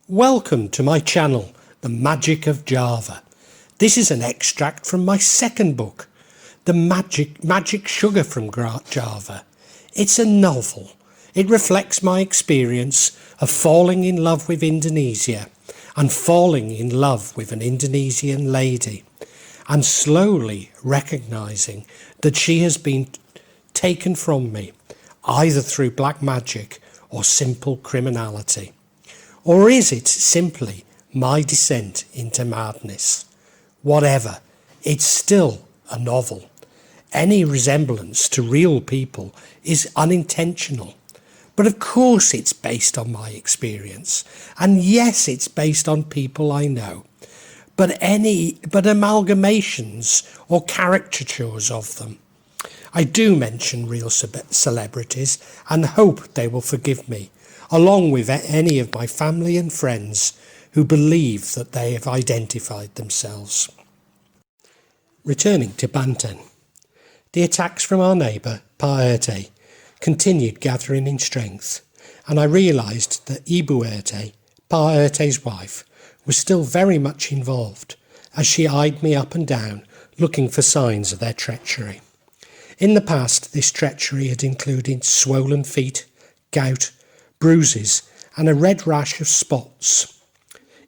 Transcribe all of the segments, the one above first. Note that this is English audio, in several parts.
Welcome to my channel, The Magic of Java. This is an extract from my second book, The Magic Sugar from Java. It's a novel. It reflects my experience of falling in love with Indonesia and falling in love with an Indonesian lady and slowly recognising that she has been taken from me either through black magic or simple criminality. Or is it simply my descent into madness? Whatever, it's still a novel. Any resemblance to real people is unintentional. But of course it's based on my experience. And yes, it's based on people I know. But amalgamations or caricatures of them. I do mention real celebrities and hope they will forgive me, along with any of my family and friends who believe that they have identified themselves. Returning to Banten, the attacks from our neighbour, Pak Ustad, continued gathering in strength, and I realised that Ibu Ustad, Pak Ustad's wife, was still very much involved, as she eyed me up and down, looking for signs of their treachery. In the past, this treachery had included swollen feet, gout, bruises and a red rash of spots.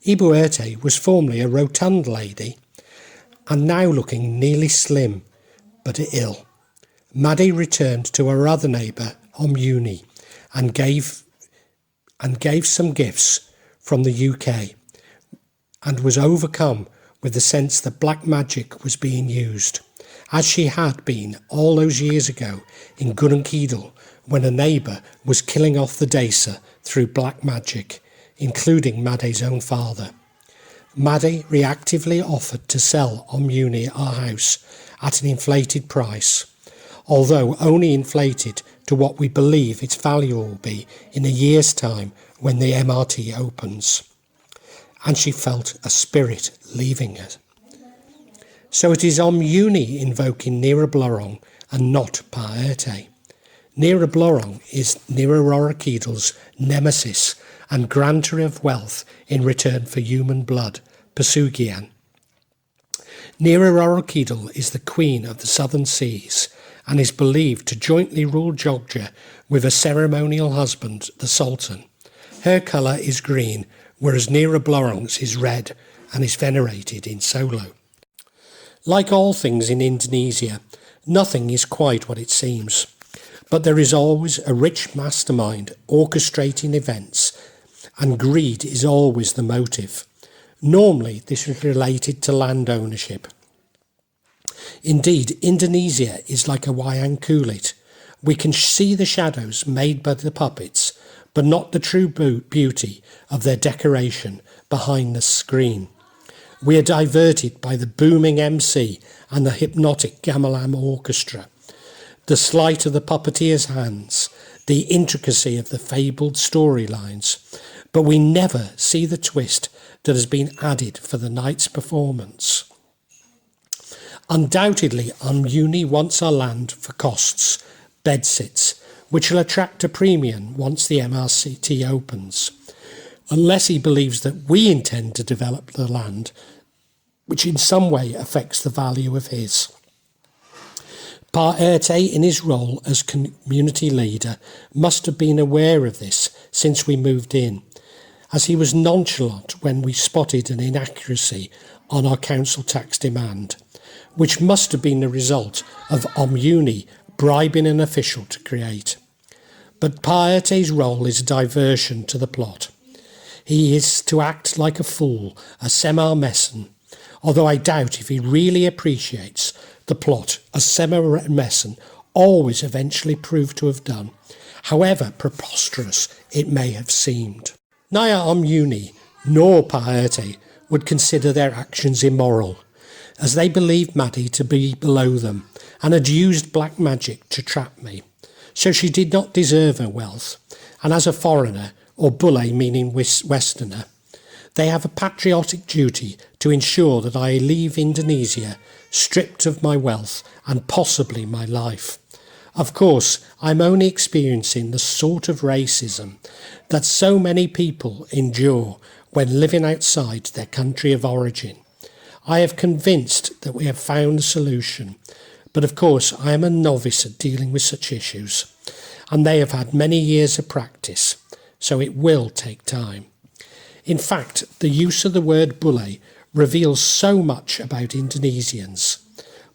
Ibu Ustad was formerly a rotund lady and now looking nearly slim but ill. Made returned to her other neighbour, Omuni, and gave some gifts from the UK and was overcome with the sense that black magic was being used, as she had been all those years ago in Gunung when a neighbour was killing off the Desa through black magic, including Made's own father. Made reactively offered to sell Omuni our house at an inflated price, although only inflated to what we believe its value will be in a year's time when the MRT opens. And she felt a spirit leaving her. So it is Omuni invoking Nirablorong and not Pak Ustad. Nirablorong is Nirarorokidal's nemesis and grantor of wealth in return for human blood, Pesugian. Nirarorokidal is the queen of the southern seas and is believed to jointly rule Jogja with a ceremonial husband, the Sultan. Her colour is green, whereas Nirablorong's is red and is venerated in Solo. Like all things in Indonesia, nothing is quite what it seems. But there is always a rich mastermind orchestrating events, and greed is always the motive. Normally, this is related to land ownership. Indeed, Indonesia is like a wayang kulit. We can see the shadows made by the puppets, but not the true beauty of their decoration behind the screen. We are diverted by the booming MC and the hypnotic gamelan orchestra, the sleight of the puppeteer's hands, the intricacy of the fabled storylines, but we never see the twist that has been added for the night's performance. Undoubtedly, Omuni wants our land for costs, bedsits, which will attract a premium once the MRT opens, unless he believes that we intend to develop the land, which in some way affects the value of his. Pak Ustad, in his role as community leader, must have been aware of this since we moved in, as he was nonchalant when we spotted an inaccuracy on our council tax demand, which must have been the result of Omuni bribing an official to create. But Pak Ustad's role is a diversion to the plot. He is to act like a fool, a semi-messon, although I doubt if he really appreciates the plot, as semi-messon always eventually proved to have done, however preposterous it may have seemed. Neither Omuni nor Pak Ustad would consider their actions immoral, as they believed Made to be below them and had used black magic to trap me, so she did not deserve her wealth, and as a foreigner, or bulle meaning Westerner, They have a patriotic duty to ensure that I leave Indonesia stripped of my wealth and possibly my life. Of course, I'm only experiencing the sort of racism that so many people endure when living outside their country of origin. I am convinced that we have found a solution, but of course I am a novice at dealing with such issues, and they have had many years of practice, so it will take time. In fact, the use of the word bule reveals so much about Indonesians.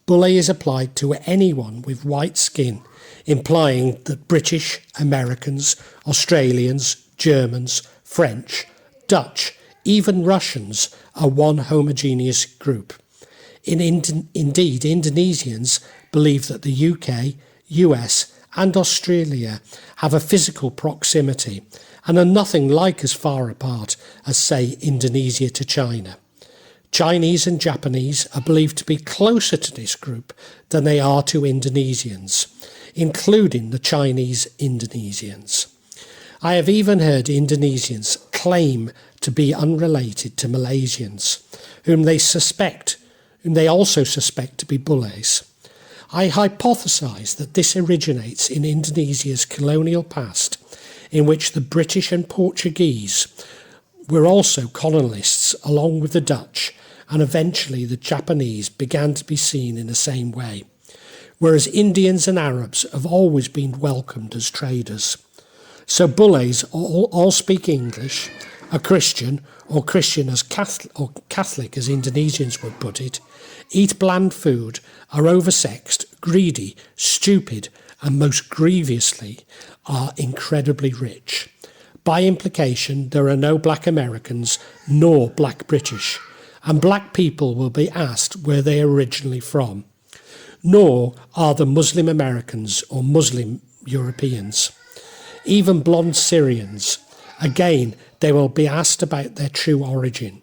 Bule is applied to anyone with white skin, implying that British, Americans, Australians, Germans, French, Dutch, even Russians are one homogeneous group. Indeed, Indonesians believe that the UK, US and Australia have a physical proximity and are nothing like as far apart as, say, Indonesia to China. Chinese and Japanese are believed to be closer to this group than they are to Indonesians, including the Chinese Indonesians. I have even heard Indonesians claim to be unrelated to Malaysians, whom they also suspect to be bules. I hypothesize that this originates in Indonesia's colonial past, in which the British and Portuguese were also colonists along with the Dutch, and eventually the Japanese began to be seen in the same way, whereas Indians and Arabs have always been welcomed as traders. So bules all speak English, are Christian, or Christian as Catholic as Indonesians would put it, eat bland food, are oversexed, greedy, stupid, and most grievously are incredibly rich. By implication, there are no black Americans nor black British, and black people will be asked where they are originally from. Nor are the Muslim Americans or Muslim Europeans. Even blonde Syrians. Again, they will be asked about their true origin.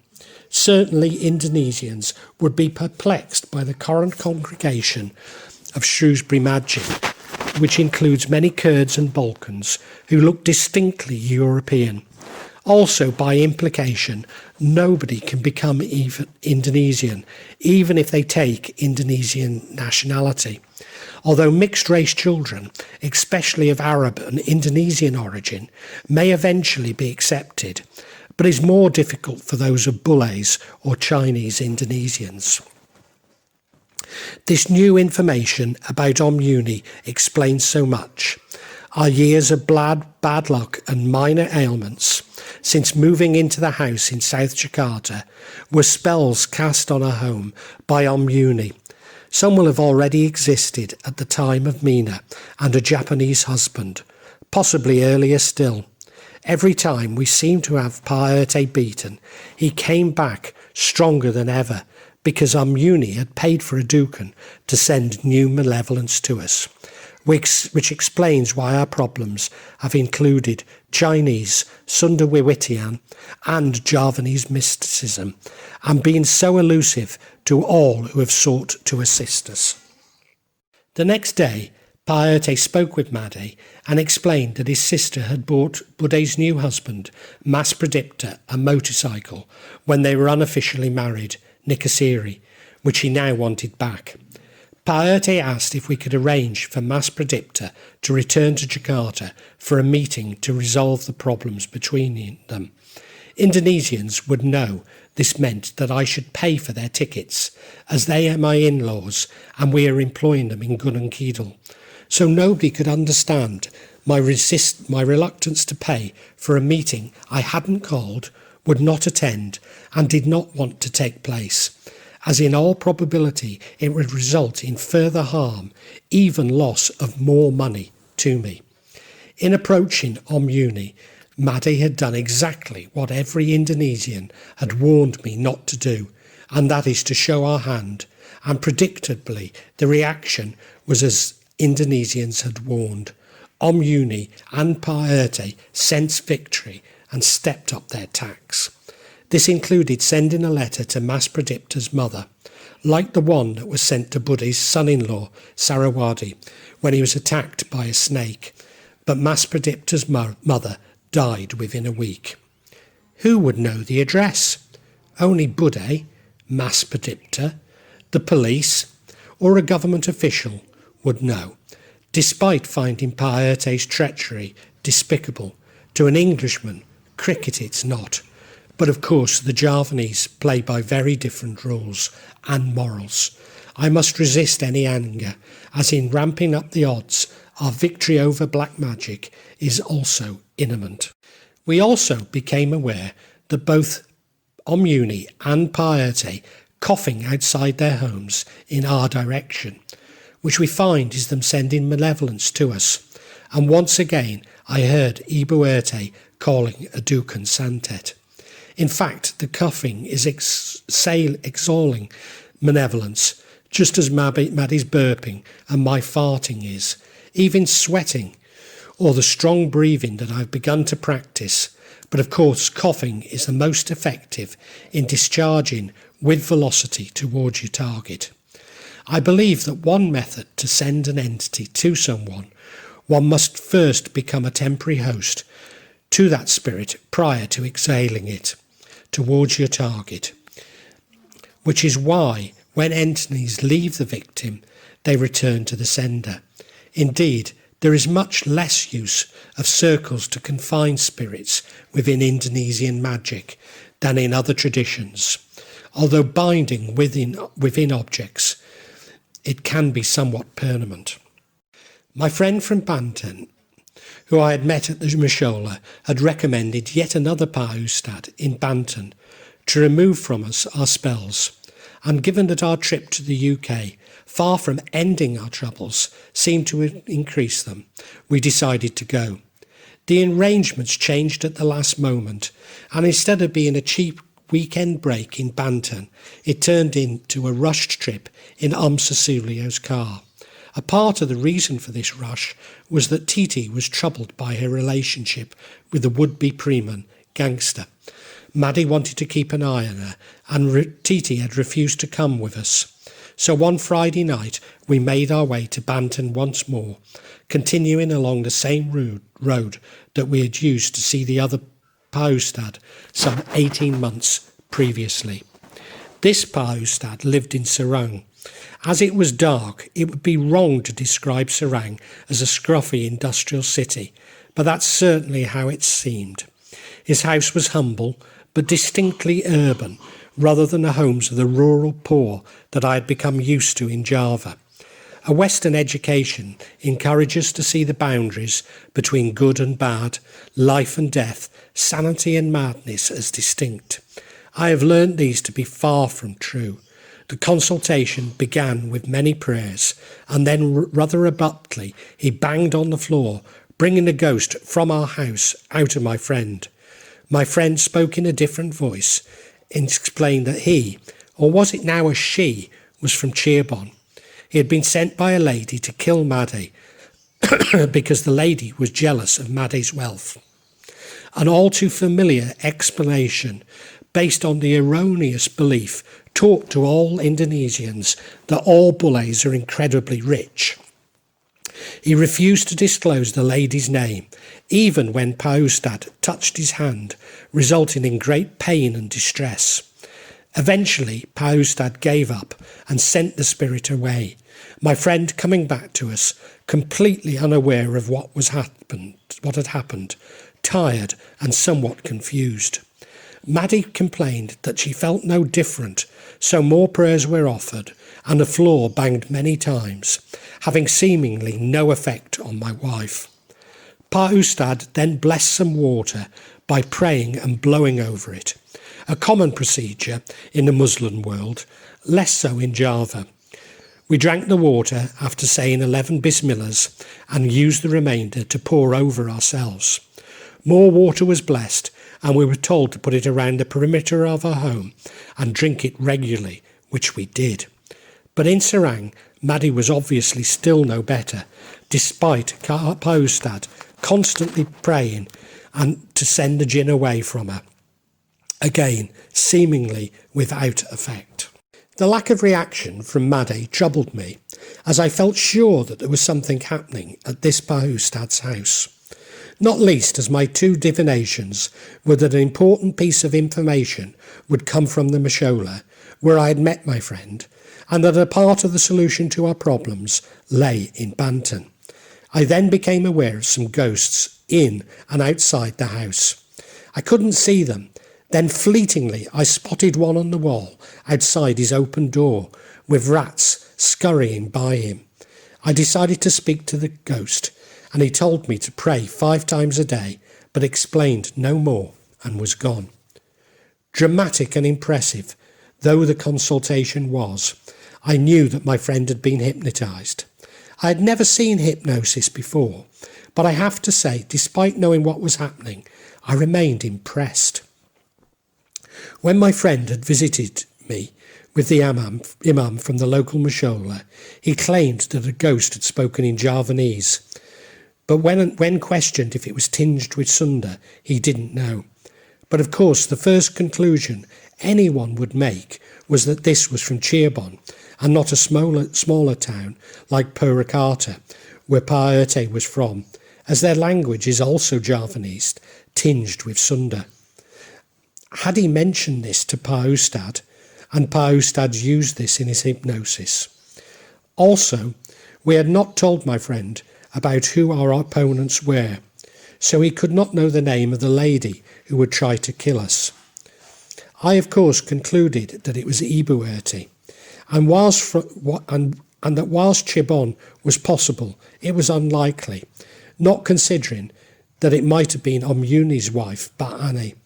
Certainly Indonesians would be perplexed by the current congregation of Shrewsbury Madgin, which includes many Kurds and Balkans who look distinctly European. Also, by implication, nobody can become even Indonesian, even if they take Indonesian nationality. Although mixed-race children, especially of Arab and Indonesian origin, may eventually be accepted, but is more difficult for those of bules or Chinese Indonesians. This new information about Uni explains so much. Our years of bad luck and minor ailments since moving into the house in South Jakarta were spells cast on our home by Uni. Some will have already existed at the time of Mina and a Japanese husband, possibly earlier still. Every time we seemed to have Paerte beaten, he came back stronger than ever because Uni had paid for a dukan to send new malevolence to us, which explains why our problems have included Chinese, Sunda Wiwitian and Javanese mysticism, and been so elusive to all who have sought to assist us. The next day, Paerte spoke with Made and explained that his sister had bought Bude's new husband, Mas Pradipta, a motorcycle when they were unofficially married, Nikasiri, which he now wanted back. Paerte asked if we could arrange for Mas Pradipta to return to Jakarta for a meeting to resolve the problems between them. Indonesians would know this meant that I should pay for their tickets, as they are my in-laws and we are employing them in Gunung Kidul. So nobody could understand my reluctance to pay for a meeting I hadn't called, would not attend, and did not want to take place, as in all probability it would result in further harm, even loss of more money to me. In approaching Uni, Made had done exactly what every Indonesian had warned me not to do, and that is to show our hand, and predictably the reaction was as Indonesians had warned. Uni and Paerte sensed victory and stepped up their tax. This included sending a letter to Mas Pradipta's mother, like the one that was sent to Bude's son-in-law, Sarawadi, when he was attacked by a snake, but Mas Pradipta's mother died within a week. Who would know the address? Only Bude, Mas Pedipta, the police, or a government official would know, despite finding Paerte's treachery despicable. To an Englishman, cricket it's not. But of course the Javanese play by very different rules and morals. I must resist any anger, as in ramping up the odds, our victory over black magic is also imminent. We also became aware that both Omuni and Paerte coughing outside their homes in our direction, which we find is them sending malevolence to us. And once again I heard Ibuerte calling a Dukan Santet. In fact, the coughing is exhaling malevolence, just as Maddie's burping and my farting is, even sweating, or the strong breathing that I've begun to practice. But of course, coughing is the most effective in discharging with velocity towards your target. I believe that one method to send an entity to someone, one must first become a temporary host to that spirit prior to exhaling it towards your target, which is why when entities leave the victim, they return to the sender. Indeed, there is much less use of circles to confine spirits within Indonesian magic than in other traditions. Although binding within objects, it can be somewhat permanent. My friend from Banten, who I had met at the Mashola, had recommended yet another Pak Ustad in Banten to remove from us our spells, and given that our trip to the UK, far from ending our troubles, seemed to increase them, we decided to go. The arrangements changed at the last moment, and instead of being a cheap weekend break in Banten, it turned into a rushed trip in Susulio's car. A part of the reason for this rush was that Titi was troubled by her relationship with the would-be Preman gangster. Maddie wanted to keep an eye on her, and Titi had refused to come with us. So one Friday night we made our way to Banten once more, continuing along the same road that we had used to see the other Pak Ustad some 18 months previously. This Pak Ustad lived in Serang. As it was dark, it would be wrong to describe Serang as a scruffy industrial city, but that's certainly how it seemed. His house was humble, but distinctly urban, rather than the homes of the rural poor that I had become used to in Java. A Western education encourages to see the boundaries between good and bad, life and death, sanity and madness as distinct. I have learnt these to be far from true. The consultation began with many prayers, and then rather abruptly he banged on the floor, bringing the ghost from our house out of my friend. My friend spoke in a different voice and explained that he, or was it now a she, was from Cirebon. He had been sent by a lady to kill Made because the lady was jealous of Made's wealth. An all too familiar explanation based on the erroneous belief taught to all Indonesians that all bullets are incredibly rich. He refused to disclose the lady's name, even when Pak Ustad touched his hand, resulting in great pain and distress. Eventually, Pak Ustad gave up and sent the spirit away, my friend coming back to us, completely unaware of what had happened, tired and somewhat confused. Maddie complained that she felt no different, so more prayers were offered, and the floor banged many times, having seemingly no effect on my wife. Pak Ustad then blessed some water by praying and blowing over it, a common procedure in the Muslim world, less so in Java. We drank the water after saying 11 bismillahs and used the remainder to pour over ourselves. More water was blessed, and we were told to put it around the perimeter of our home and drink it regularly, which we did. But in Serang, Maddie was obviously still no better, despite Pak Ustad constantly praying and to send the jinn away from her. Again, seemingly without effect. The lack of reaction from Maddie troubled me, as I felt sure that there was something happening at this Pak Ustad's house. not least as my two divinations were that an important piece of information would come from the Mashola, where I had met my friend, and that a part of the solution to our problems lay in Banten. I then became aware of some ghosts in and outside the house. I couldn't see them. Then fleetingly I spotted one on the wall outside his open door, with rats scurrying by him. I decided to speak to the ghost, and he told me to pray 5 times a day, but explained no more and was gone. Dramatic and impressive though the consultation was, I knew that my friend had been hypnotised. I had never seen hypnosis before, but I have to say, despite knowing what was happening, I remained impressed. When my friend had visited me with the imam from the local Mashola, he claimed that a ghost had spoken in Javanese, but when questioned if it was tinged with Sunda, he didn't know. But of course, the first conclusion anyone would make was that this was from Cirebon, and not a smaller town like Purwakarta, where Pak was from, as their language is also Javanese, tinged with Sunda. Had he mentioned this to Pak Ustad, and Pak Ustad used this in his hypnosis? Also, we had not told my friend about who our opponents were, so he could not know the name of the lady who would try to kill us. I, of course, concluded that it was Ibu Erti, and that whilst Cirebon was possible, it was unlikely, not considering that it might have been Omuni's wife, Ba'ane,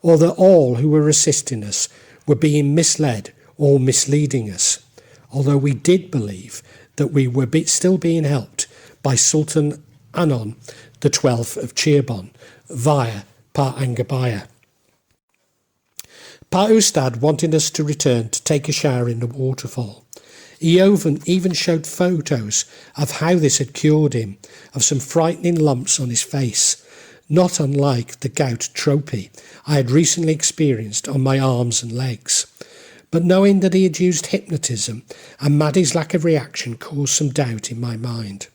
or that all who were assisting us were being misled or misleading us, although we did believe that we were still being helped by Sultan Anon the 12th of Cirebon via Pak Anggabaya. Pak Ustad wanted us to return to take a shower in the waterfall. He even showed photos of how this had cured him of some frightening lumps on his face, not unlike the gout trophy I had recently experienced on my arms and legs. But knowing that he had used hypnotism and Maddie's lack of reaction caused some doubt in my mind.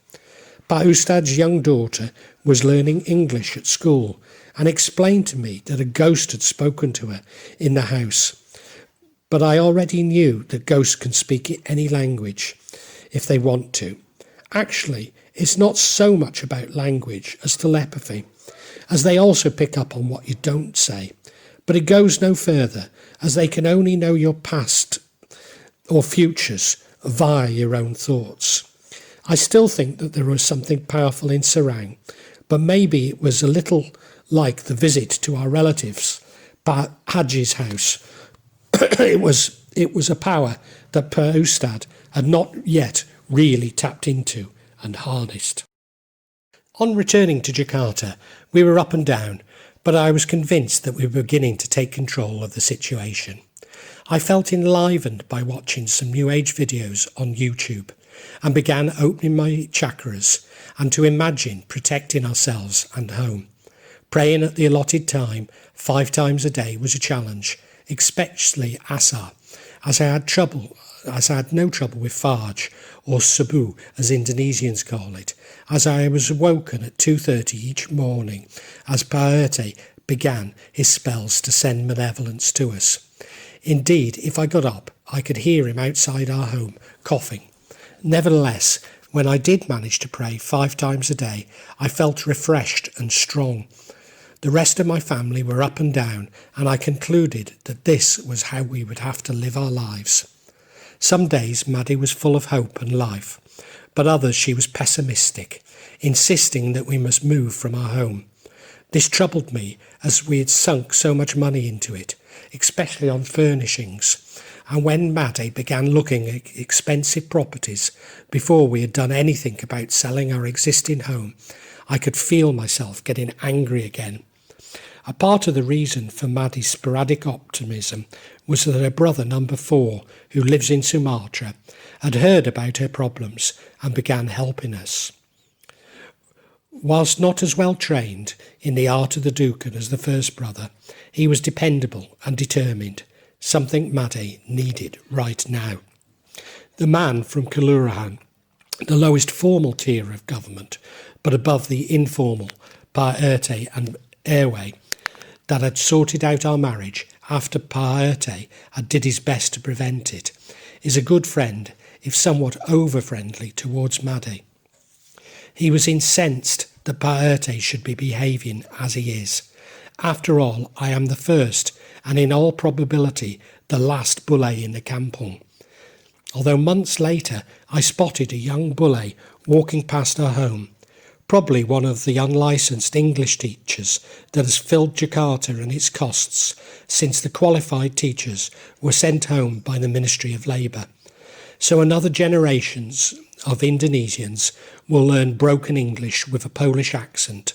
Pak Ustad's young daughter was learning English at school and explained to me that a ghost had spoken to her in the house. But I already knew that ghosts can speak any language if they want to. Actually, it's not so much about language as telepathy, as they also pick up on what you don't say. But it goes no further, as they can only know your past or futures via your own thoughts. I still think that there was something powerful in Sarang, but maybe it was a little like the visit to our relatives, Haji's house. It was a power that Pak Ustad had not yet really tapped into and harnessed. On returning to Jakarta, we were up and down, but I was convinced that we were beginning to take control of the situation. I felt enlivened by watching some New Age videos on YouTube and began opening my chakras and to imagine protecting ourselves and home. Praying at the allotted time 5 times a day was a challenge, especially Asar, as I had no trouble with Fajr, or Subuh as Indonesians call it, as I was awoken at 2:30 each morning as Pak began his spells to send malevolence to us. Indeed, if I got up, I could hear him outside our home, coughing. Nevertheless, when I did manage to pray 5 times a day, I felt refreshed and strong. The rest of my family were up and down, and I concluded that this was how we would have to live our lives. Some days Maddie was full of hope and life, but others she was pessimistic, insisting that we must move from our home. This troubled me, as we had sunk so much money into it, especially on furnishings, and when Maddie began looking at expensive properties before we had done anything about selling our existing home, I could feel myself getting angry again. A part of the reason for Maddie's sporadic optimism was that her brother number 4, who lives in Sumatra, had heard about her problems and began helping us. Whilst not as well trained in the art of the dukkha as the first brother, he was dependable and determined, something Maddie needed right now. The man from Kelurahan, the lowest formal tier of government, but above the informal, Pa Erte and Airway, that had sorted out our marriage after Pa Erte had did his best to prevent it, is a good friend, if somewhat over-friendly towards Made. He was incensed that Pa Erte should be behaving as he is. After all, I am the first, and in all probability the last bule in the kampong. Although months later I spotted a young bule walking past our home, probably one of the unlicensed English teachers that has filled Jakarta and its costs since the qualified teachers were sent home by the Ministry of Labour. So another generations of Indonesians will learn broken English with a Polish accent,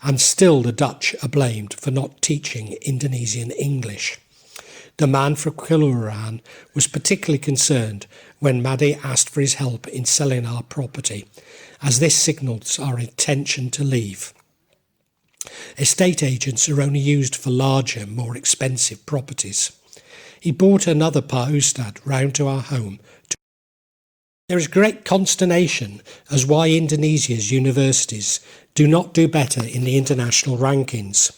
and still the Dutch are blamed for not teaching Indonesian English. The man from Kelurahan was particularly concerned when Made asked for his help in selling our property, as this signals our intention to leave. Estate agents are only used for larger, more expensive properties. He brought another Pak Ustad round to our home. There is great consternation as why Indonesia's universities do not do better in the international rankings.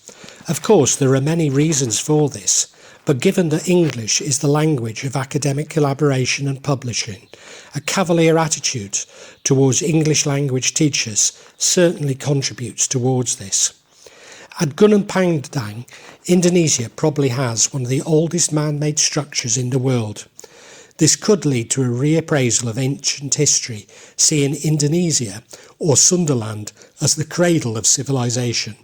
Of course, there are many reasons for this, but given that English is the language of academic collaboration and publishing, a cavalier attitude towards English language teachers certainly contributes towards this. At Gunung Padang, Indonesia probably has one of the oldest man-made structures in the world. This could lead to a reappraisal of ancient history, seeing Indonesia, or Sunderland, as the cradle of civilization.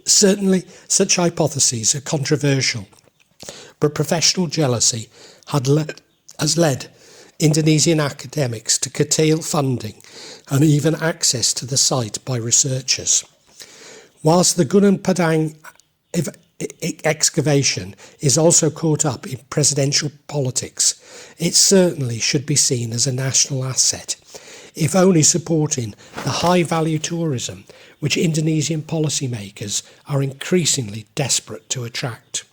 Certainly, such hypotheses are controversial, but professional jealousy has led Indonesian academics to curtail funding and even access to the site by researchers. Whilst the Gunung Padang excavation is also caught up in presidential politics, it certainly should be seen as a national asset, if only supporting the high-value tourism which Indonesian policymakers are increasingly desperate to attract.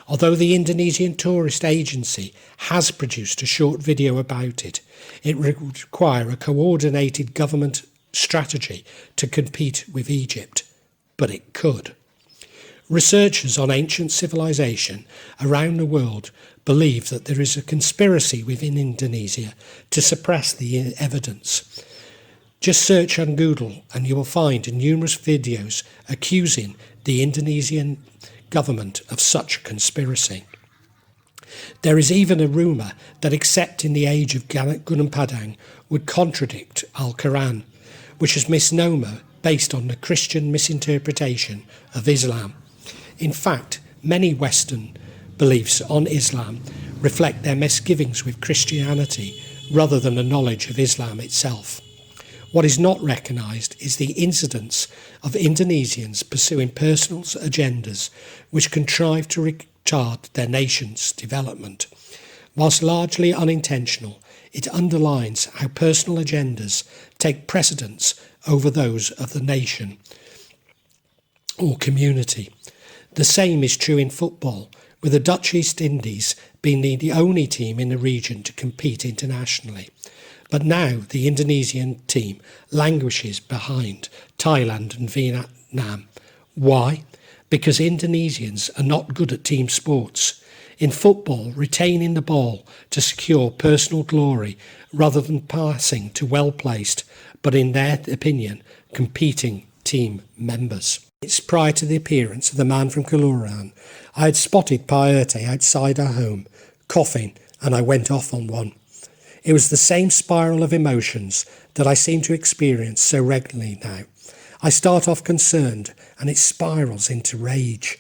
Although the Indonesian Tourist Agency has produced a short video about it, it would require a coordinated government strategy to compete with Egypt, but it could. Researchers on ancient civilization around the world believe that there is a conspiracy within Indonesia to suppress the evidence. Just search on Google and you will find numerous videos accusing the Indonesian government of such a conspiracy. There is even a rumour that accepting the age of Gunung Padang would contradict Al-Quran, which is a misnomer based on the Christian misinterpretation of Islam. In fact, many Western beliefs on Islam reflect their misgivings with Christianity rather than a knowledge of Islam itself. What is not recognised is the incidence of Indonesians pursuing personal agendas which contrive to retard their nation's development. Whilst largely unintentional, it underlines how personal agendas take precedence over those of the nation or community. The same is true in football, with the Dutch East Indies being the only team in the region to compete internationally. But now the Indonesian team languishes behind Thailand and Vietnam. Why? Because Indonesians are not good at team sports. In football, retaining the ball to secure personal glory rather than passing to well-placed, but in their opinion, competing team members. It's prior to the appearance of the man from Kelurahan, I had spotted Pa Erte outside our home, coughing, and I went off on one. It was the same spiral of emotions that I seem to experience so regularly now. I start off concerned, and it spirals into rage.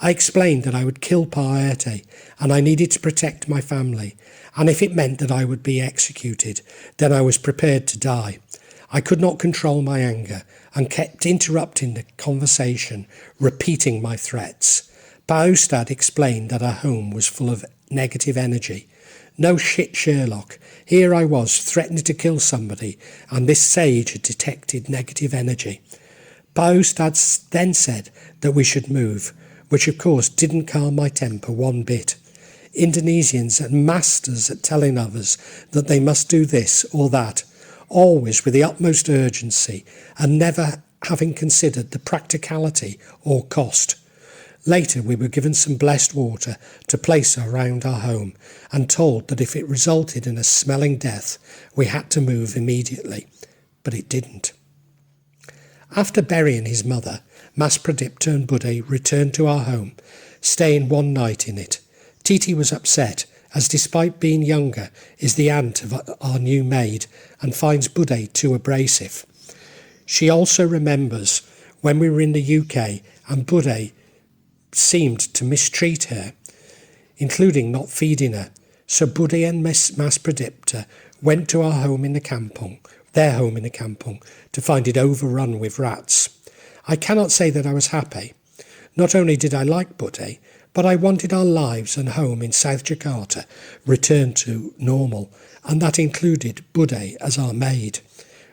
I explained that I would kill Pa Erte, and I needed to protect my family, and if it meant that I would be executed, then I was prepared to die. I could not control my anger and kept interrupting the conversation, repeating my threats. Pa Ustad explained that our home was full of negative energy. No shit, Sherlock. Here I was threatening to kill somebody, and this sage had detected negative energy. Pa Ustad then said that we should move, which of course didn't calm my temper one bit. Indonesians are masters at telling others that they must do this or that, always with the utmost urgency, and never having considered the practicality or cost. Later we were given some blessed water to place around our home and told that if it resulted in a smelling death, we had to move immediately. But it didn't. After burying his mother, Mas Pradipta and Buddha returned to our home, staying one night in it. Titi was upset, as despite being younger, is the aunt of our new maid and finds Buddha too abrasive. She also remembers when we were in the UK and Buddha seemed to mistreat her, including not feeding her. So Buddha and Mas Pradipta went to our home in the kampong, their home in the kampong, to find it overrun with rats. I cannot say that I was happy. Not only did I like Buddha, but I wanted our lives and home in South Jakarta returned to normal, and that included Buddha as our maid.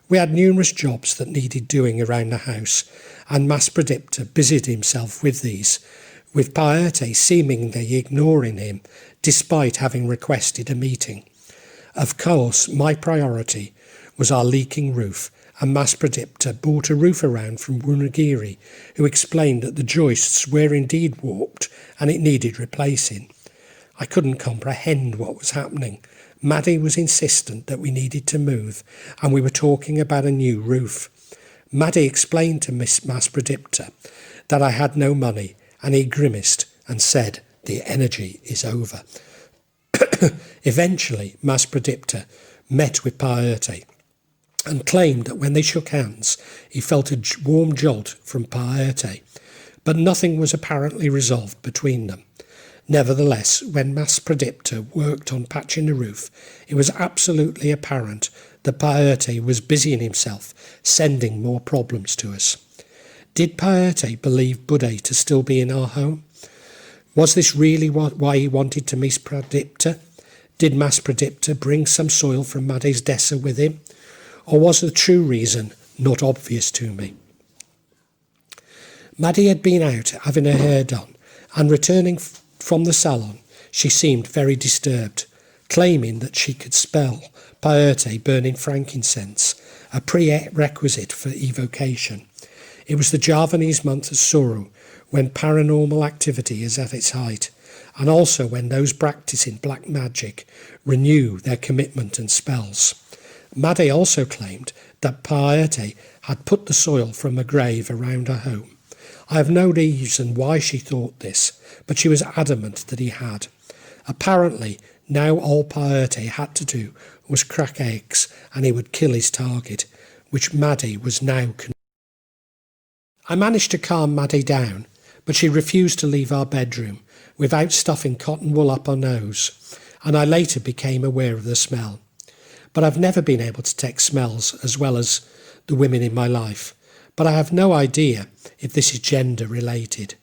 We had numerous jobs that needed doing around the house, and Mas Pradipta busied himself with these, with Paerte seemingly ignoring him, despite having requested a meeting. Of course, my priority was our leaking roof, and Mas Pradipta brought a roof around from Wunagiri, who explained that the joists were indeed warped and it needed replacing. I couldn't comprehend what was happening. Maddie was insistent that we needed to move, and we were talking about a new roof. Maddie explained to Mas Pradipta that I had no money, and he grimaced and said, "The energy is over." Eventually, Mas Pradipta met with Paerte and claimed that when they shook hands, he felt a warm jolt from Paerte, but nothing was apparently resolved between them. Nevertheless, when Mas Pradipta worked on patching the roof, it was absolutely apparent that Paerte was busying himself, sending more problems to us. Did Paerte believe Buddha to still be in our home? Was this really why he wanted to meet Pradipta? Did Mas Pradipta bring some soil from Made's desa with him? Or was the true reason not obvious to me? Maddie had been out having her hair done, and returning from the salon, she seemed very disturbed, claiming that she could smell Paerte burning frankincense, a prerequisite for evocation. It was the Javanese month of Suru, when paranormal activity is at its height, and also when those practicing black magic renew their commitment and spells. Maddie also claimed that Paerte had put the soil from a grave around her home. I have no reason why she thought this, but she was adamant that he had. Apparently, now all Paerte had to do was crack eggs and he would kill his target, which Maddie was now convinced. I managed to calm Maddie down, but she refused to leave our bedroom without stuffing cotton wool up her nose, and I later became aware of the smell. But I've never been able to take smells as well as the women in my life, but I have no idea if this is gender related.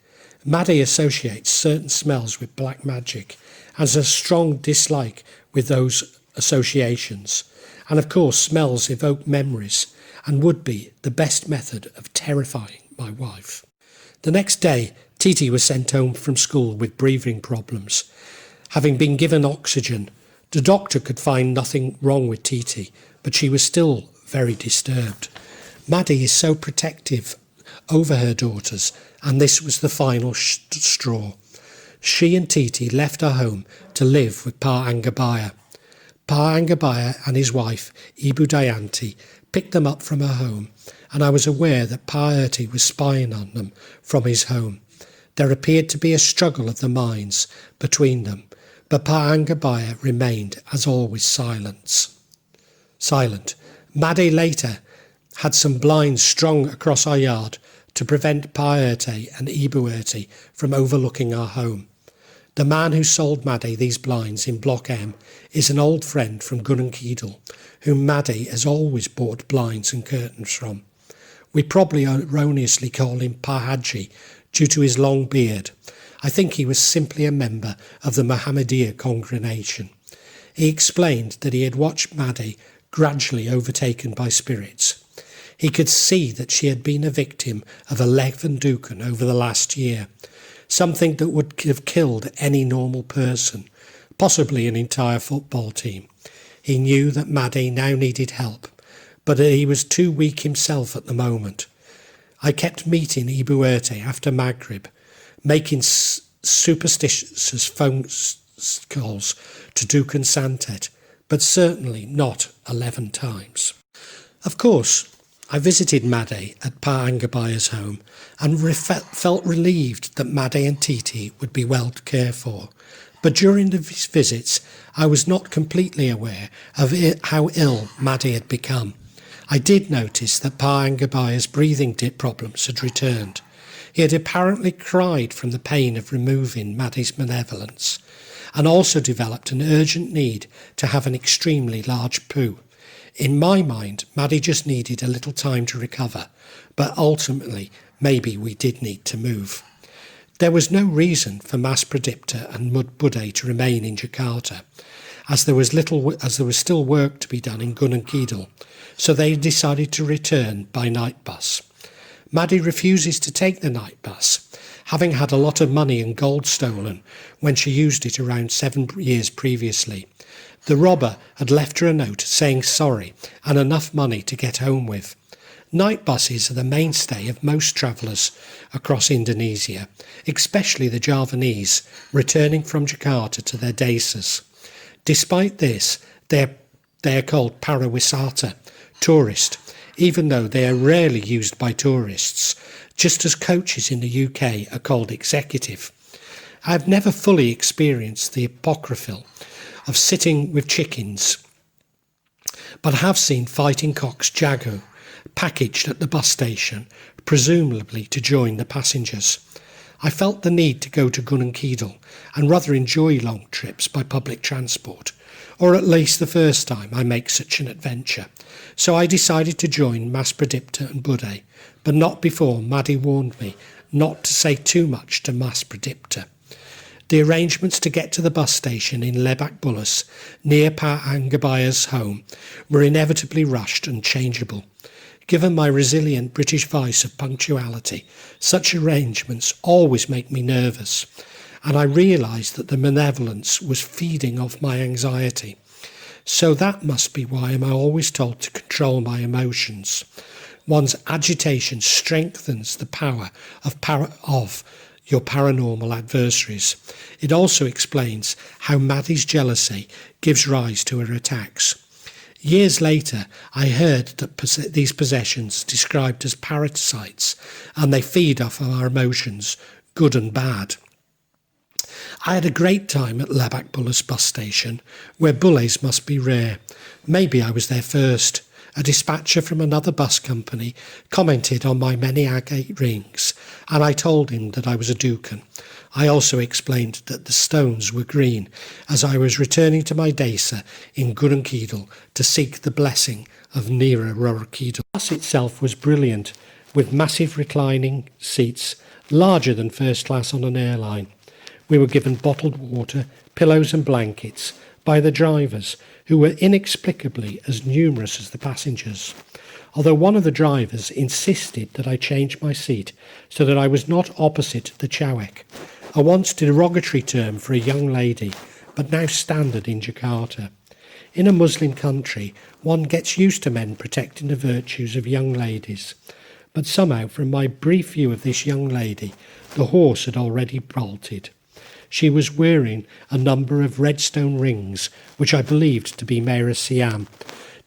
Maddie associates certain smells with black magic and has a strong dislike with those associations, and of course smells evoke memories and would be the best method of terrifying my wife. The next day, Titi was sent home from school with breathing problems. Having been given oxygen, the doctor could find nothing wrong with Titi, but she was still very disturbed. Maddie is so protective over her daughters, and this was the final straw. She and Titi left her home to live with Pa Anggabaya. Pa Anggabaya and his wife, Ibu Dayanti, picked them up from her home, and I was aware that Paerte was spying on them from his home. There appeared to be a struggle of the minds between them, but Pa Anggabaya remained, as always, silent. Maddie later had some blinds strung across our yard to prevent Paerte and Ibuerte from overlooking our home. The man who sold Maddie these blinds in Block M is an old friend from Gunung Kidul, whom Maddie has always bought blinds and curtains from. We probably erroneously call him Pa Haji due to his long beard. I think he was simply a member of the Muhammadiyah congregation. He explained that he had watched Maddie gradually overtaken by spirits. He could see that she had been a victim of a Levenduken over the last year, something that would have killed any normal person, possibly an entire football team. He knew that Maddie now needed help, but he was too weak himself at the moment. I kept meeting Ibu Erte after Maghrib, making superstitious phone calls to Dukan Santet, but certainly not 11 times. Of course, I visited Made at Pak Anggabaya's home and felt relieved that Made and Titi would be well cared for. But during the visits, I was not completely aware of how ill Made had become. I did notice that Pak Anggabaya's breathing problems had returned. He had apparently cried from the pain of removing Made's malevolence, and also developed an urgent need to have an extremely large poo. In my mind, Made just needed a little time to recover, but ultimately, maybe we did need to move. There was no reason for Mas Pradipta and Bude to remain in Jakarta, as there was still work to be done in Gunung Kidul, so they decided to return by night bus. Made refuses to take the night bus, having had a lot of money and gold stolen when she used it around 7 years previously. The robber had left her a note saying sorry and enough money to get home with. Night buses are the mainstay of most travellers across Indonesia, especially the Javanese, returning from Jakarta to their desas. Despite this, they are called parawisata, tourist, even though they are rarely used by tourists, just as coaches in the UK are called executive. I have never fully experienced the apocryphal of sitting with chickens, but have seen fighting cocks jagu packaged at the bus station, presumably to join the passengers. I felt the need to go to Gunung Kidul and rather enjoy long trips by public transport, or at least the first time I make such an adventure. So I decided to join Mas Pradipta and Bude, but not before Made warned me not to say too much to Mas Pradipta. The arrangements to get to the bus station in Lebak Bulus, near Pak Anggabaya's home, were inevitably rushed and changeable. Given my resilient British vice of punctuality, such arrangements always make me nervous, and I realised that the malevolence was feeding off my anxiety. So that must be why I'm always told to control my emotions. One's agitation strengthens the power of your paranormal adversaries. It also explains how Maddie's jealousy gives rise to her attacks. Years later, I heard that these possessions described as parasites, and they feed off our emotions, good and bad. I had a great time at Lebak Bulus bus station, where bullets must be rare. Maybe I was there first. A dispatcher from another bus company commented on my many agate rings, and I told him that I was a Dukan. I also explained that the stones were green, as I was returning to my desa in Gunung Kidul to seek the blessing of Nira Rorokidul. The bus itself was brilliant, with massive reclining seats, larger than first class on an airline. We were given bottled water, pillows and blankets by the drivers, who were inexplicably as numerous as the passengers. Although one of the drivers insisted that I change my seat so that I was not opposite the chawek, a once derogatory term for a young lady, but now standard in Jakarta. In a Muslim country, one gets used to men protecting the virtues of young ladies. But somehow, from my brief view of this young lady, the horse had already bolted. She was wearing a number of redstone rings, which I believed to be Mera Siam,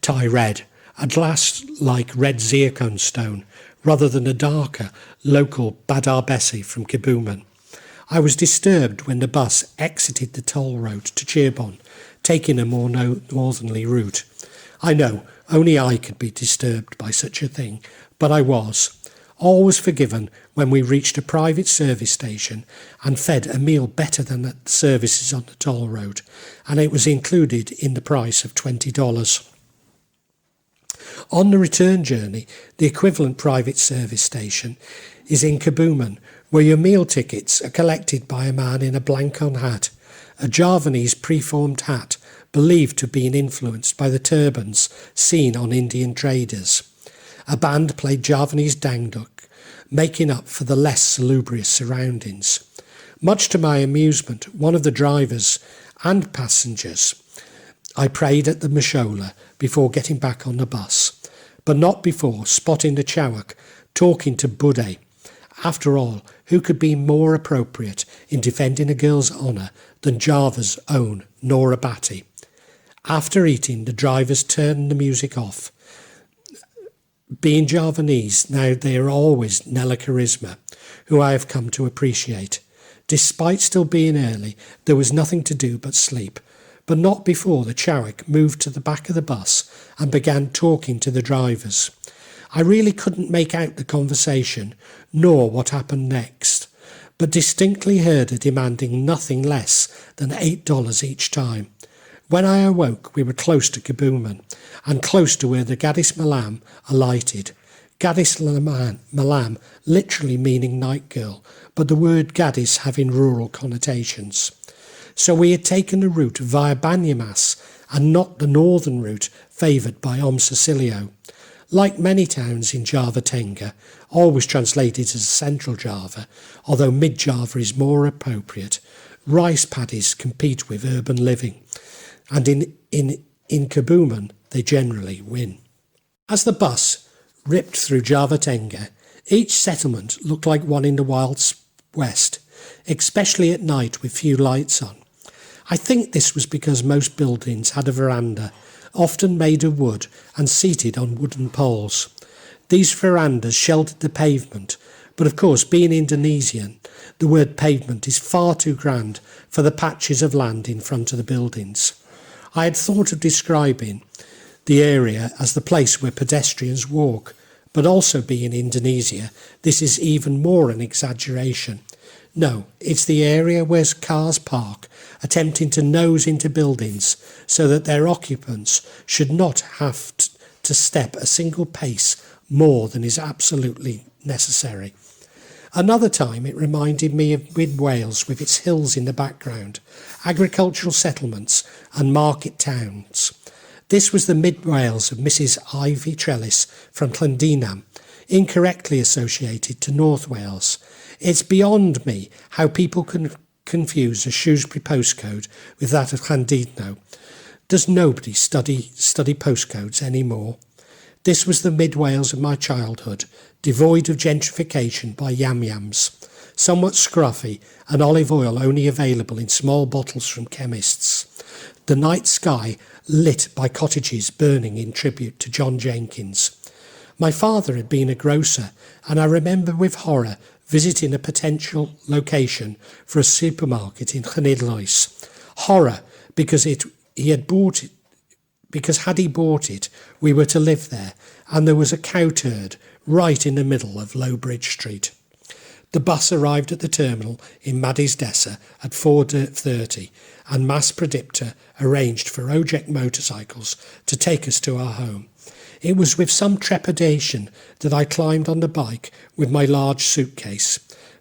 tie red, a glass-like red zircon stone, rather than a darker, local Badar Bessi from Kebumen. I was disturbed when the bus exited the toll road to Cirebon, taking a more northerly route. I know, only I could be disturbed by such a thing, but I was. All was forgiven when we reached a private service station and fed a meal better than the services on the toll road, and it was included in the price of $20. On the return journey, the equivalent private service station is in Kebumen, where your meal tickets are collected by a man in a blancon hat, a Javanese preformed hat believed to have been influenced by the turbans seen on Indian traders. A band played Javanese dangduk, making up for the less salubrious surroundings. Much to my amusement, one of the drivers and passengers, I prayed at the Mashola before getting back on the bus, but not before spotting the chawak talking to Bude. After all, who could be more appropriate in defending a girl's honour than Java's own Nora Batty? After eating, the drivers turned the music off. Being Javanese, now they are always Nella Charisma, who I have come to appreciate. Despite still being early, there was nothing to do but sleep, but not before the Chowik moved to the back of the bus and began talking to the drivers. I really couldn't make out the conversation, nor what happened next, but distinctly heard her demanding nothing less than $8 each time. When I awoke, we were close to Kabuman, and close to where the Gadis Malam alighted. Gadis Malam literally meaning night girl, but the word Gadis having rural connotations. So we had taken the route via Banyamas and not the northern route favoured by Cecilio. Like many towns in Java Tengah, always translated as Central Java, although Mid-Java is more appropriate, rice paddies compete with urban living, and in Kabuman they generally win. As the bus ripped through Java Tengah, each settlement looked like one in the Wild West, especially at night with few lights on. I think this was because most buildings had a veranda, often made of wood and seated on wooden poles. These verandas sheltered the pavement, but of course, being Indonesian, the word pavement is far too grand for the patches of land in front of the buildings. I had thought of describing the area as the place where pedestrians walk, but also being Indonesia, this is even more an exaggeration. No, it's the area where cars park, attempting to nose into buildings so that their occupants should not have to step a single pace more than is absolutely necessary. Another time it reminded me of Mid Wales with its hills in the background, agricultural settlements and market towns. This was the Mid Wales of Mrs. Ivy Trellis from Llandinam, incorrectly associated to North Wales. It's beyond me how people can confuse a Shrewsbury postcode with that of Llandudno. Does nobody study postcodes anymore? This was the Mid Wales of my childhood, devoid of gentrification by yam-yams, somewhat scruffy and olive oil only available in small bottles from chemists. The night sky lit by cottages burning in tribute to John Jenkins. My father had been a grocer, and I remember with horror visiting a potential location for a supermarket in Llanidloes. Horror because had he bought it, we were to live there, and there was a cow turd right in the middle of Lowbridge Street. The bus arrived at the terminal in Maddy's Dessa at 4:30, and Mass Predictor arranged for Ojek motorcycles to take us to our home. It was with some trepidation that I climbed on the bike with my large suitcase,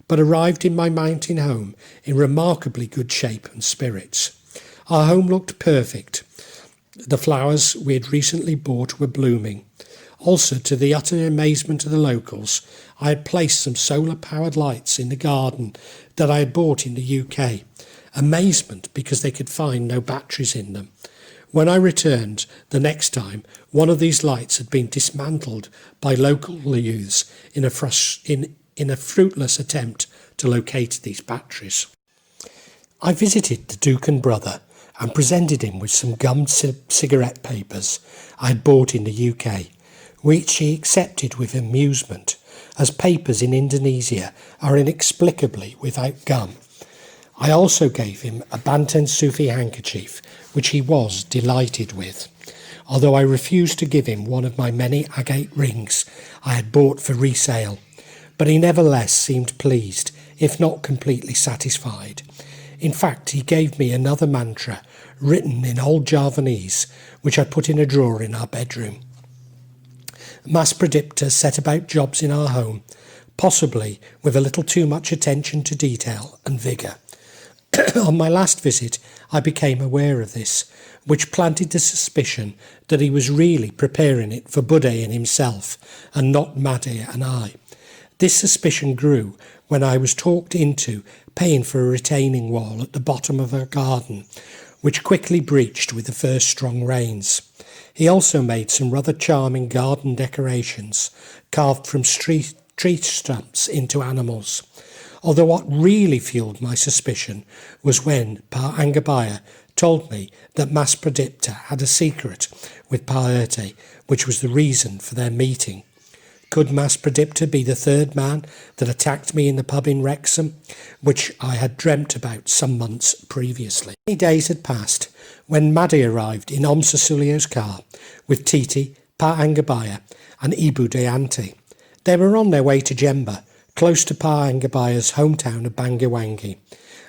but arrived in my mountain home in remarkably good shape and spirits. Our home looked perfect. The flowers we had recently bought were blooming. Also, to the utter amazement of the locals, I had placed some solar-powered lights in the garden that I had bought in the UK. Amazement because they could find no batteries in them. When I returned the next time, one of these lights had been dismantled by local youths in a fruitless attempt to locate these batteries. I visited the Duke and brother and presented him with some gummed cigarette papers I had bought in the UK, which he accepted with amusement, as papers in Indonesia are inexplicably without gum. I also gave him a Banten Sufi handkerchief, which he was delighted with, although I refused to give him one of my many agate rings I had bought for resale. But he nevertheless seemed pleased, if not completely satisfied. In fact, he gave me another mantra, written in old Javanese, which I put in a drawer in our bedroom. Mass Predictor set about jobs in our home, possibly with a little too much attention to detail and vigour. On my last visit, I became aware of this, which planted the suspicion that he was really preparing it for Bude and himself, and not Made and I. This suspicion grew when I was talked into paying for a retaining wall at the bottom of our garden, which quickly breached with the first strong rains. He also made some rather charming garden decorations, carved from street tree stumps into animals. Although what really fueled my suspicion was when Pak Anggabaya told me that Mas Pradipta had a secret with Paerte, which was the reason for their meeting. Could Mas Pradipta be the third man that attacked me in the pub in Wrexham, which I had dreamt about some months previously? Many days had passed when Made arrived in Susulio's car with Titi, Pak Anggabaya and Ibu Dayanti. They were on their way to Jember, close to Pak Anggabaya's hometown of Banglawangi,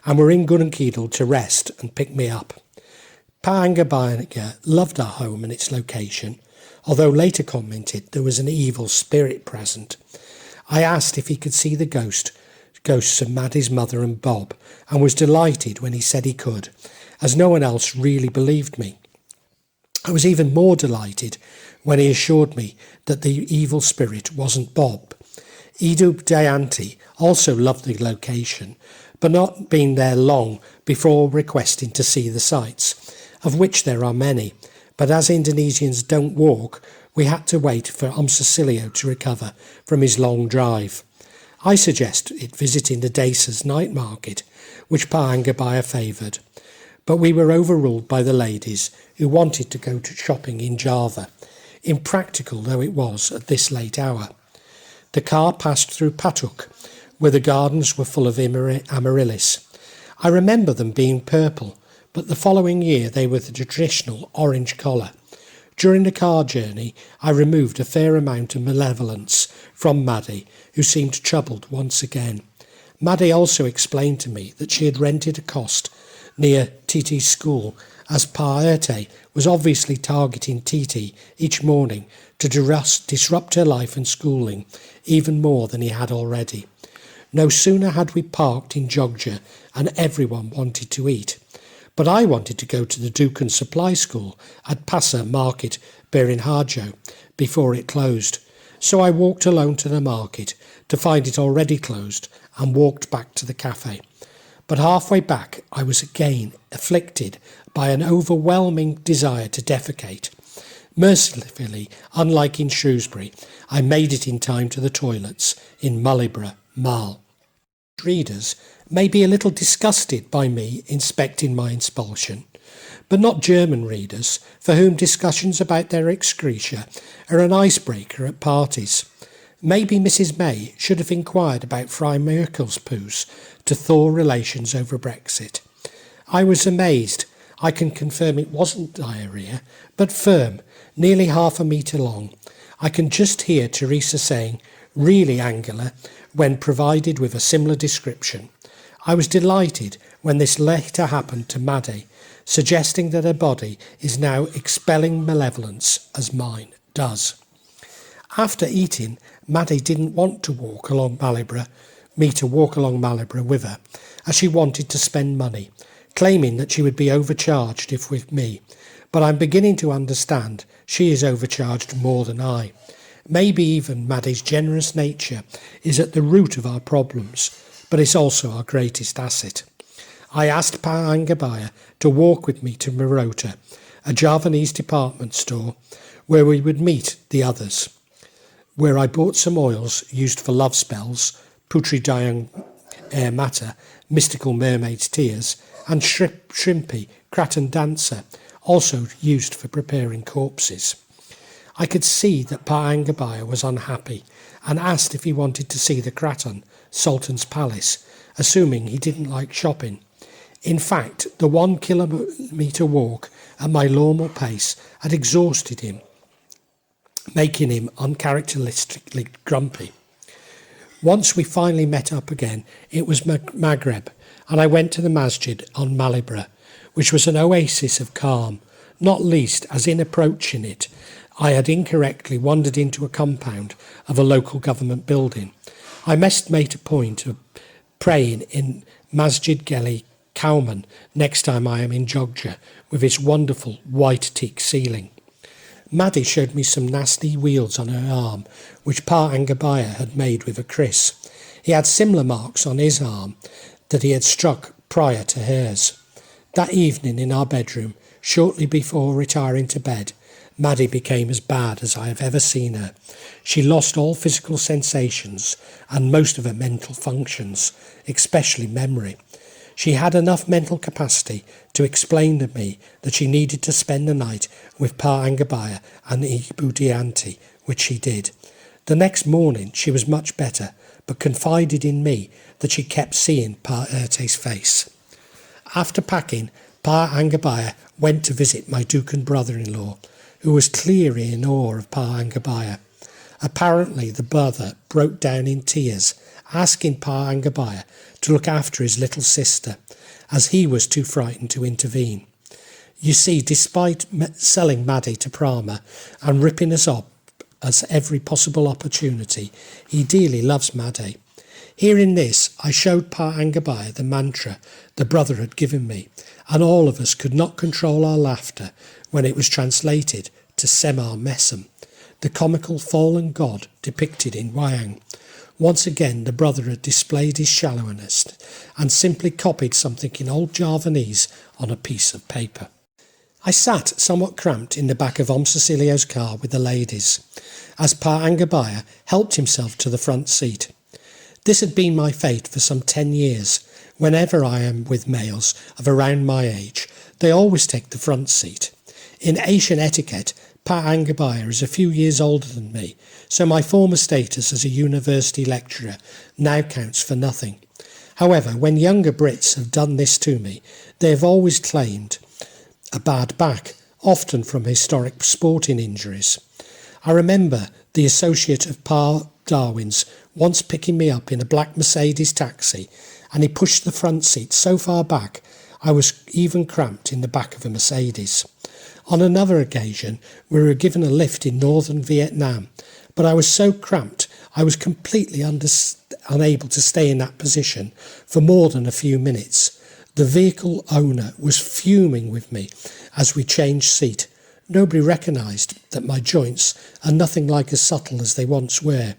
and were in Gunungkidul to rest and pick me up. Pak Anggabaya loved our home and its location, although later commented there was an evil spirit present. I asked if he could see the ghosts of Maddie's mother and Bob, and was delighted when he said he could, as no one else really believed me. I was even more delighted when he assured me that the evil spirit wasn't Bob. Ibu Dayanti also loved the location, but not been there long before requesting to see the sights, of which there are many. But as Indonesians don't walk, we had to wait for Susulio to recover from his long drive. I suggested visiting the Desa's night market, which Pak Anggabaya favoured, but we were overruled by the ladies who wanted to go to shopping in Java, impractical though it was at this late hour. The car passed through Patuk, where the gardens were full of amaryllis. I remember them being purple, but the following year they were the traditional orange colour. During the car journey, I removed a fair amount of malevolence from Maddie, who seemed troubled once again. Maddie also explained to me that she had rented a cost near Titi's school, as Paerte was obviously targeting Titi each morning to disrupt her life and schooling even more than he had already. No sooner had we parked in Jogja and everyone wanted to eat, but I wanted to go to the Dukan Supply School at Pasar Market Beringharjo before it closed. So I walked alone to the market to find it already closed and walked back to the cafe. But halfway back I was again afflicted by an overwhelming desire to defecate. Mercifully, unlike in Shrewsbury, I made it in time to the toilets in Marylebone Mall. Readers may be a little disgusted by me inspecting my expulsion, but not German readers, for whom discussions about their excreta are an icebreaker at parties. Maybe Mrs. May should have inquired about Fry Merkel's poos to thaw relations over Brexit. I was amazed. I can confirm it wasn't diarrhoea, but firm, nearly half a metre long. I can just hear Teresa saying, "Really, Angela," when provided with a similar description. I was delighted when this later happened to Maddie, suggesting that her body is now expelling malevolence as mine does. After eating, Maddie didn't want to walk along Marylebone with her, as she wanted to spend money, claiming that she would be overcharged if with me, but I'm beginning to understand she is overcharged more than I. Maybe even Maddie's generous nature is at the root of our problems, but it's also our greatest asset. I asked Pak Anggabaya to walk with me to Marota, a Javanese department store, where we would meet the others, where I bought some oils used for love spells, Putri Dayang Air Mata, mystical mermaid's tears, and Shrimpy, Kraton Dancer, also used for preparing corpses. I could see that Pak Anggabaya was unhappy and asked if he wanted to see the Kraton, Sultan's Palace, assuming he didn't like shopping. In fact, the 1 kilometre walk at my normal pace had exhausted him, making him uncharacteristically grumpy. Once we finally met up again, it was Maghreb, and I went to the masjid on Marylebone, which was an oasis of calm, not least as in approaching it, I had incorrectly wandered into a compound of a local government building. I must make a point of praying in Masjid Geli Kauman next time I am in Jogja, with its wonderful white teak ceiling. Maddie showed me some nasty wheals on her arm, which Pak Anggabaya had made with a kris. He had similar marks on his arm that he had struck prior to hers. That evening in our bedroom, shortly before retiring to bed, Maddie became as bad as I have ever seen her. She lost all physical sensations and most of her mental functions, especially memory. She had enough mental capacity to explain to me that she needed to spend the night with Pa Anggabaya and Ibu Dianti, which she did. The next morning she was much better, but confided in me that she kept seeing Pa Erte's face. After packing, Pa Anggabaya went to visit my Dukan brother-in-law, who was clearly in awe of Pa Anggabaya. Apparently the brother broke down in tears, asking Pa Anggabaya to look after his little sister, as he was too frightened to intervene. You see, despite selling Maddie to Prama and ripping us up at every possible opportunity, he dearly loves Maddie. Hearing this, I showed Pa Anggabaya the mantra the brother had given me, and all of us could not control our laughter when it was translated to Semar Messam, the comical fallen god depicted in Wayang. Once again the brother had displayed his shallowness and simply copied something in old Javanese on a piece of paper. I sat somewhat cramped in the back of Cecilio's car with the ladies, as Pa Anggabaya helped himself to the front seat. This had been my fate for some 10 years. Whenever I am with males of around my age, they always take the front seat. In Asian etiquette, Pa Anggabaya is a few years older than me, so my former status as a university lecturer now counts for nothing. However, when younger Brits have done this to me, they have always claimed a bad back, often from historic sporting injuries. I remember the associate of Pa Darwin's once picking me up in a black Mercedes taxi, and he pushed the front seat so far back I was even cramped in the back of a Mercedes. On another occasion, we were given a lift in northern Vietnam, but I was so cramped I was completely unable to stay in that position for more than a few minutes. The vehicle owner was fuming with me as we changed seat. Nobody recognised that my joints are nothing like as subtle as they once were,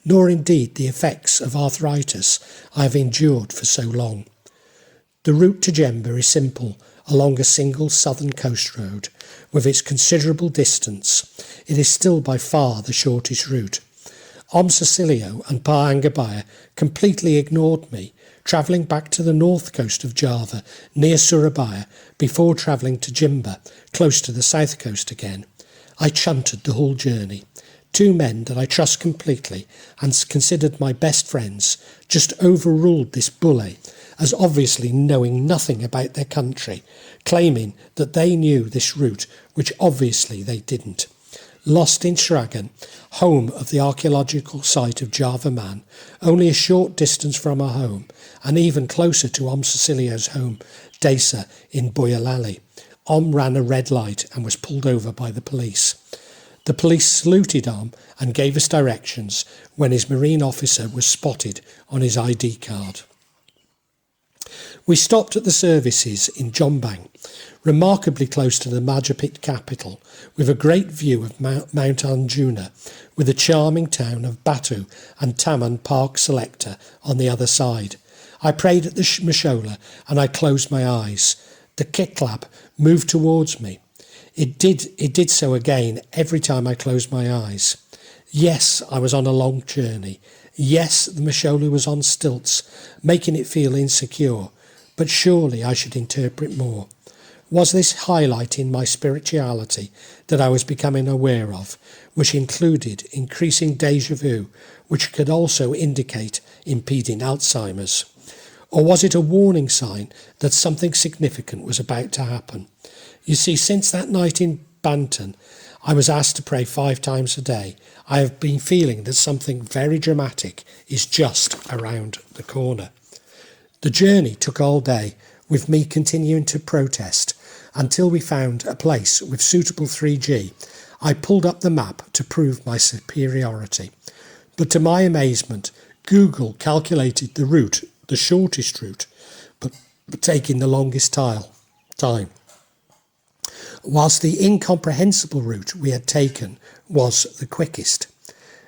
nor indeed the effects of arthritis I have endured for so long. The route to Jember is simple, along a single southern coast road. With its considerable distance, it is still by far the shortest route. Cecilio and Pa Anggabaya completely ignored me, travelling back to the north coast of Java, near Surabaya, before travelling to Jember, close to the south coast again. I chunted the whole journey. Two men that I trust completely and considered my best friends just overruled this bully, as obviously knowing nothing about their country, claiming that they knew this route, which obviously they didn't. Lost in Sragen, home of the archaeological site of Java Man, only a short distance from our home, and even closer to Cecilio's home, Desa, in Boyolali. Ran a red light and was pulled over by the police. The police saluted and gave us directions when his marine officer was spotted on his ID card. We stopped at the services in Jombang, remarkably close to the Majapahit capital, with a great view of Mount Anjuna, with the charming town of Batu and Taman Park Selector on the other side. I prayed at the Mashola and I closed my eyes. The kiklab moved towards me. It did so again every time I closed my eyes. Yes, I was on a long journey. Yes, the Mashola was on stilts, making it feel insecure. But surely I should interpret more. Was this highlighting my spirituality that I was becoming aware of, which included increasing déjà vu, which could also indicate impeding Alzheimer's? Or was it a warning sign that something significant was about to happen? You see, since that night in Banten, I was asked to pray 5 times a day. I have been feeling that something very dramatic is just around the corner. The journey took all day, with me continuing to protest, until we found a place with suitable 3G. I pulled up the map to prove my superiority. But to my amazement, Google calculated the route, the shortest route, but taking the longest time, whilst the incomprehensible route we had taken was the quickest.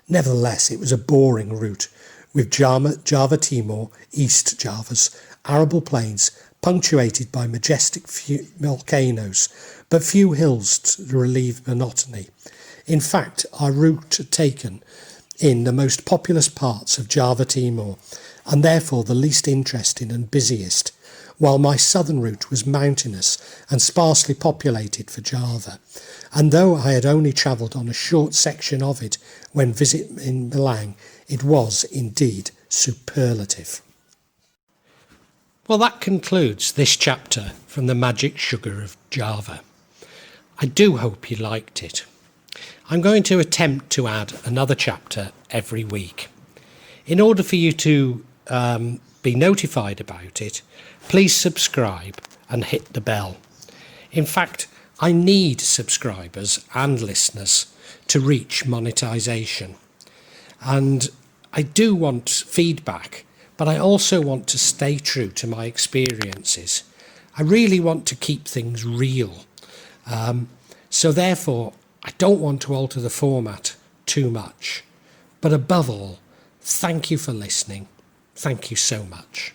Nevertheless, it was a boring route, with Java Timor, East Java's arable plains, punctuated by majestic volcanoes, but few hills to relieve monotony. In fact, our route had taken in the most populous parts of Java Timor, and therefore the least interesting and busiest, while my southern route was mountainous and sparsely populated for Java. And though I had only travelled on a short section of it when visiting Malang, it was indeed superlative. Well, that concludes this chapter from the Magic Sugar of Java. I do hope you liked it. I'm going to attempt to add another chapter every week. In order for you to be notified about it, please subscribe and hit the bell. In fact, I need subscribers and listeners to reach monetisation. And I do want feedback, but I also want to stay true to my experiences. I really want to keep things real. So therefore, I don't want to alter the format too much. But above all, thank you for listening. Thank you so much.